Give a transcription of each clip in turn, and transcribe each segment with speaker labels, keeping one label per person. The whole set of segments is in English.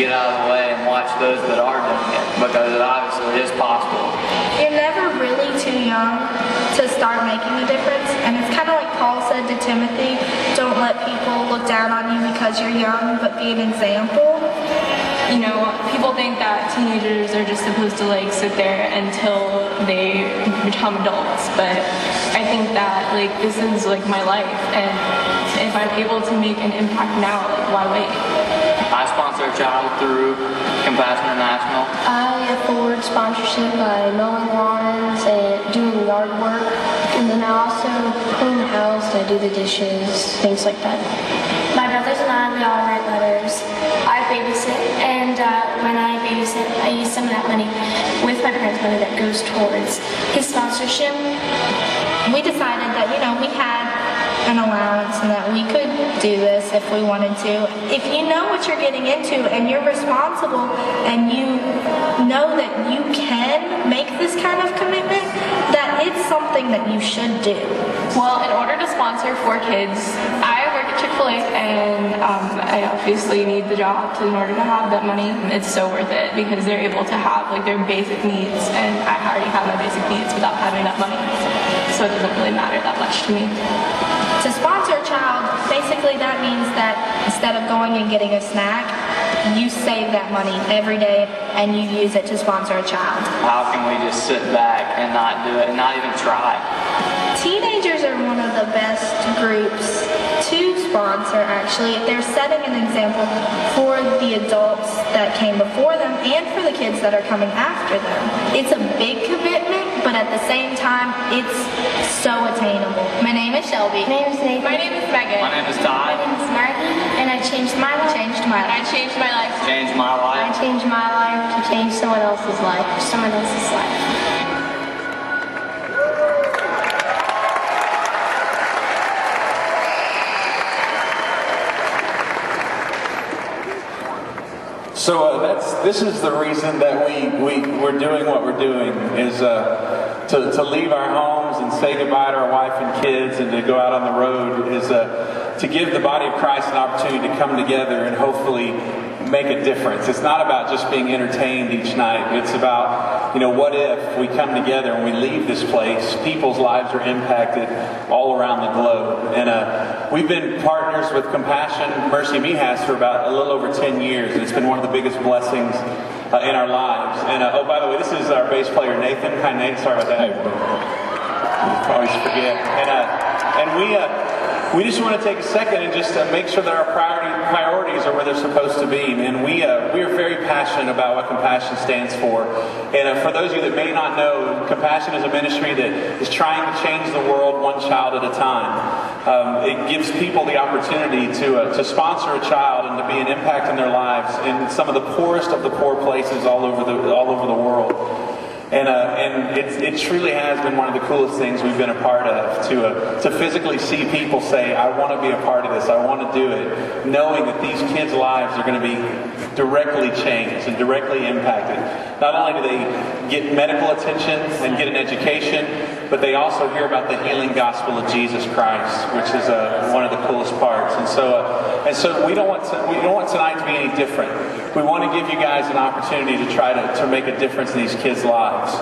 Speaker 1: get out of the way and watch those that are doing it, because it obviously is possible.
Speaker 2: You're never really too young to start making a difference, and it's kind of like Paul said to Timothy, don't let people look down on you because you're young, but be an example.
Speaker 3: You know, people think that teenagers are just supposed to like sit there until they become adults, but I think that like this is like my life, and if I'm able to make an impact now, like why wait?
Speaker 1: I sponsor a child through Compassion International.
Speaker 4: I afford sponsorship by mowing lawns and doing yard work, and then I also clean the house, I do the dishes, things like that.
Speaker 5: My brothers and I, we all write letters. I babysit, and when I babysit, I use some of that money with my parents' money that goes towards his sponsorship.
Speaker 2: We decided that, you know, we had an allowance and that we could do this if we wanted to. If you know what you're getting into and you're responsible and you know that you can make this kind of commitment, that it's something that you should do.
Speaker 3: Well, in order to sponsor 4 kids, I work at Chick-fil-A, and I obviously need the job in order to have that money. It's so worth it because they're able to have like their basic needs, and I already have my basic needs without having that money, so it doesn't really matter that much to me.
Speaker 2: To sponsor a child, basically that means that instead of going and getting a snack, you save that money every day and you use it to sponsor a child.
Speaker 1: How can we just sit back and not do it and not even try?
Speaker 2: Teenagers are one of the best groups to sponsor, actually. They're setting an example for the adults that came before them and for the kids that are coming after them. It's a big commitment, but at the same time, it's so attainable.
Speaker 5: My name is Shelby.
Speaker 4: My name is Nathan.
Speaker 3: My name is Megan.
Speaker 1: My name is Todd.
Speaker 5: My name is Margie, and I changed my life.
Speaker 2: Changed my
Speaker 3: And I changed my life.
Speaker 1: Change my
Speaker 4: I
Speaker 1: life.
Speaker 4: changed my life to change someone else's life.
Speaker 5: Someone else's life.
Speaker 6: So this is the reason that we're doing what we're doing, is to leave our homes and say goodbye to our wife and kids and to go out on the road, is to give the body of Christ an opportunity to come together and hopefully make a difference. It's not about just being entertained each night. It's about, you know, what if we come together and we leave this place, people's lives are impacted all around the globe. And we've been partners with Compassion, Mercy Me has, for about a little over 10 years. And it's been one of the biggest blessings in our lives. And oh, by the way, this is our bass player, Nathan. Hi, Nate. Sorry about that. I always forget. And we just want to take a second and just make sure that our priorities are where they're supposed to be. And we are very passionate about what Compassion stands for. And for those of you that may not know, Compassion is a ministry that is trying to change the world one child at a time. It gives people the opportunity to sponsor a child and to be an impact in their lives in some of the poorest of the poor places all over the world. And it truly has been one of the coolest things we've been a part of, to physically see people say, I want to be a part of this, I want to do it, knowing that these kids' lives are going to be directly changed and directly impacted. Not only do they get medical attention and get an education, but they also hear about the healing gospel of Jesus Christ, which is one of the coolest parts. And so we don't want tonight to be any different. We want to give you guys an opportunity to try to make a difference in these kids' lives.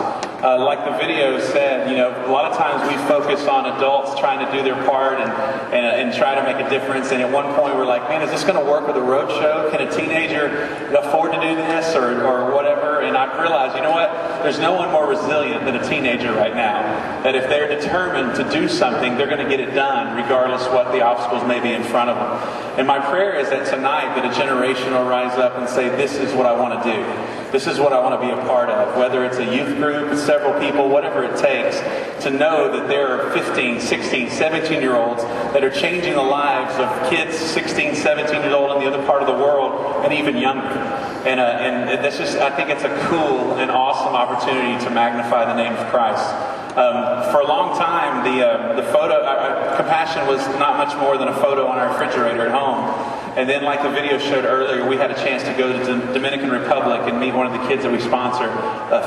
Speaker 6: Like the video said, you know, a lot of times we focus on adults trying to do their part and try to make a difference. And at one point we're like, man, is this going to work with a road show? Can a teenager afford to do this or whatever? And I've realized, you know what? There's no one more resilient than a teenager right now. That if they're determined to do something, they're going to get it done regardless what the obstacles may be in front of them. And my prayer is that tonight that a generation will rise up and say, this is what I want to do. This is what I want to be a part of. Whether it's a youth group, several people, whatever it takes, to know that there are 15, 16, 17-year-olds that are changing the lives of kids 16, 17-years-old in the other part of the world and even younger. And this is, I think it's a cool and awesome opportunity to magnify the name of Christ. For a long time, the photo, Compassion was not much more than a photo on our refrigerator at home. And then, like the video showed earlier, we had a chance to go to the Dominican Republic and meet one of the kids that we sponsor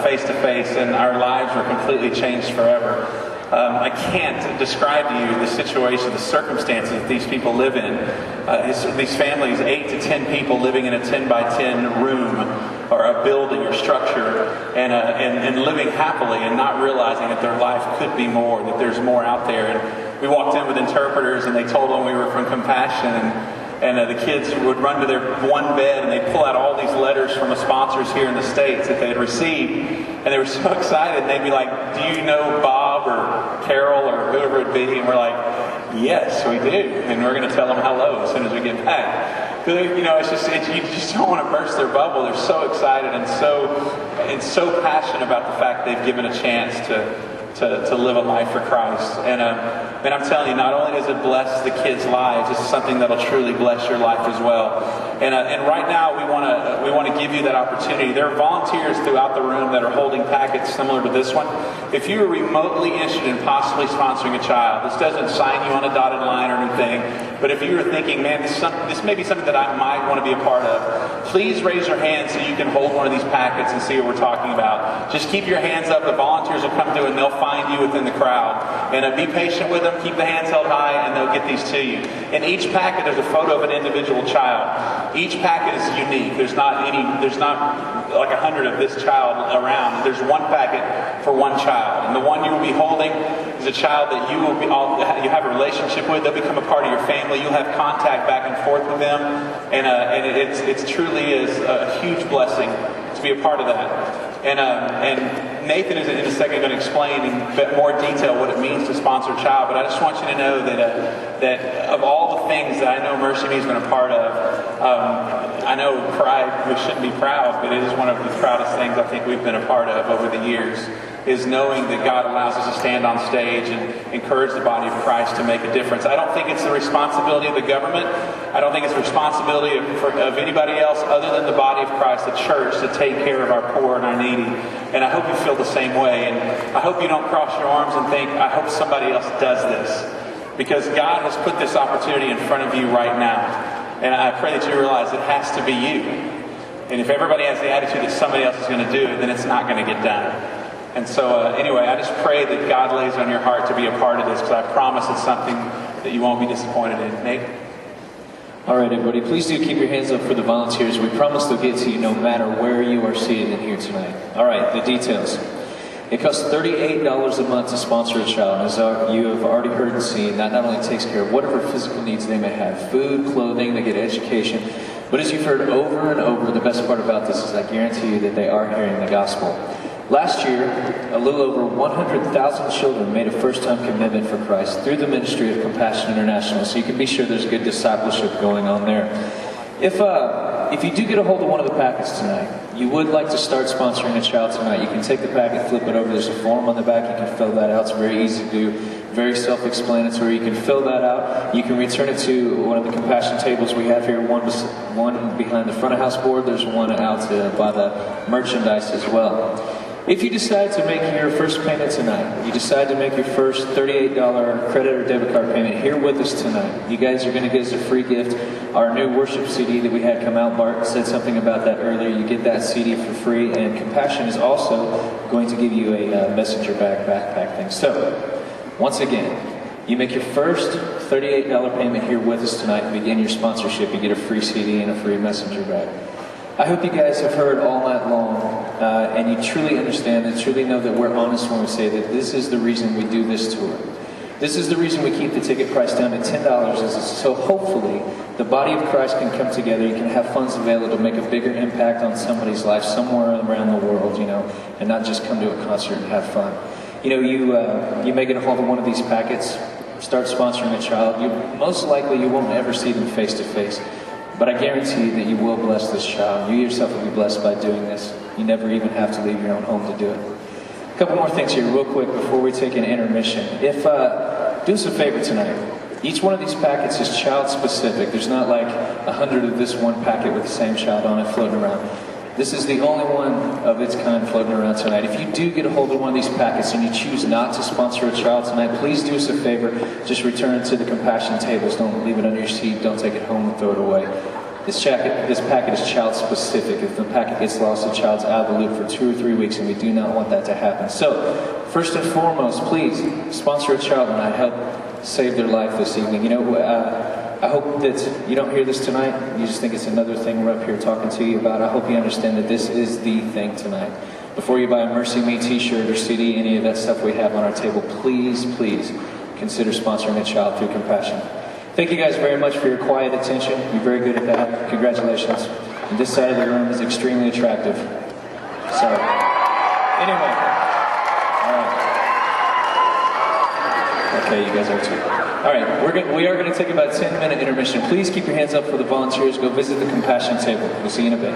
Speaker 6: face to face, and our lives were completely changed forever. I can't describe to you the situation, the circumstances that these people live in. These families, 8 to 10 people living in a 10 by 10 room or a building or structure, and living happily and not realizing that their life could be more, that there's more out there. And we walked in with interpreters, and they told them we were from Compassion, and the kids would run to their one bed and they'd pull out all these letters from the sponsors here in the States that they had received. And they were so excited. And they'd be like, do you know Bob or Carol or whoever it be? And we're like, yes, we do. And we're going to tell them hello as soon as we get back. You know, you just don't want to burst their bubble. They're so excited and so passionate about the fact they've given a chance to live a life for Christ. And I'm telling you, not only does it bless the kids' lives, it's something that'll truly bless your life as well. And right now we want to give you that opportunity. There are volunteers throughout the room that are holding packets similar to this one. If you are remotely interested in possibly sponsoring a child, this doesn't sign you on a dotted line or anything, but if you are thinking, man, this may be something that I might want to be a part of, please raise your hand so you can hold one of these packets and see what we're talking about. Just keep your hands up. The volunteers will come through and they'll find you within the crowd. And be patient with them. Keep the hands held high and they'll get these to you. In each packet, there's a photo of an individual child. Each packet is unique. There's not like 100 of this child around. There's one packet for one child. And the one you will be holding is a child that you have a relationship with. They'll become a part of your family. You'll have contact back and forth with them. And it truly is a huge blessing to be a part of that. And Nathan is in a second going to explain in more detail what it means to sponsor a child. But I just want you to know that of all the things that I know Mercy Me has been a part of, I know pride, we shouldn't be proud, but it is one of the proudest things I think we've been a part of over the years, is knowing that God allows us to stand on stage and encourage the body of Christ to make a difference. I don't think it's the responsibility of the government. I don't think it's the responsibility of anybody else other than the body of Christ, the church, to take care of our poor and our needy. And I hope you feel the same way. And I hope you don't cross your arms and think, I hope somebody else does this. Because God has put this opportunity in front of you right now. And I pray that you realize it has to be you. And if everybody has the attitude that somebody else is going to do it, then it's not going to get done. And so anyway, I just pray that God lays on your heart to be a part of this, because I promise it's something that you won't be disappointed in. Nate?
Speaker 7: All right, everybody, please do keep your hands up for the volunteers. We promise they'll get to you no matter where you are seated in here tonight. All right, the details. It costs $38 a month to sponsor a child. As you have already heard and seen, that not only takes care of whatever physical needs they may have, food, clothing, they get education, but as you've heard over and over, the best part about this is I guarantee you that they are hearing the gospel. Last year, a little over 100,000 children made a first-time commitment for Christ through the ministry of Compassion International, so you can be sure there's good discipleship going on there. If you do get a hold of one of the packets tonight, you would like to start sponsoring a child tonight, you can take the packet, flip it over, there's a form on the back, you can fill that out, it's very easy to do, very self-explanatory, you can fill that out, you can return it to one of the Compassion tables we have here, one behind the front of house board, there's one out by the merchandise as well. If you decide to make your first payment tonight, you decide to make your first $38 credit or debit card payment here with us tonight, you guys are going to get us a free gift. Our new worship CD that we had come out, Bart said something about that earlier. You get that CD for free, and Compassion is also going to give you a messenger bag backpack thing. So, once again, you make your first $38 payment here with us tonight and begin your sponsorship. You get a free CD and a free messenger bag. I hope you guys have heard all night long and you truly understand and truly know that we're honest when we say that this is the reason we do this tour. This is the reason we keep the ticket price down to $10, is so hopefully the body of Christ can come together, you can have funds available to make a bigger impact on somebody's life somewhere around the world, you know, and not just come to a concert and have fun. You know, you may get a hold of one of these packets, start sponsoring a child, most likely you won't ever see them face to face. But I guarantee you that you will bless this child. You yourself will be blessed by doing this. You never even have to leave your own home to do it. A couple more things here real quick before we take an intermission. Do us a favor tonight. Each one of these packets is child specific. There's not like 100 of this one packet with the same child on it floating around. This is the only one of its kind floating around tonight. If you do get a hold of one of these packets and you choose not to sponsor a child tonight, please do us a favor. Just return it to the Compassion tables. Don't leave it under your seat. Don't take it home and throw it away. This packet is child specific. If the packet gets lost, the child's out of the loop for 2 or 3 weeks, and we do not want that to happen. So, first and foremost, please sponsor a child and I help save their life this evening. You know, I hope that you don't hear this tonight. You just think it's another thing we're up here talking to you about. I hope you understand that this is the thing tonight. Before you buy a Mercy Me t-shirt or CD, any of that stuff we have on our table, please, please consider sponsoring a child through Compassion. Thank you guys very much for your quiet attention. You're very good at that. Congratulations. And this side of the room is extremely attractive. So, anyway. All right. Okay, you guys are too. All right, we are going to take about a 10-minute intermission. Please keep your hands up for the volunteers. Go visit the Compassion table. We'll see you in a bit.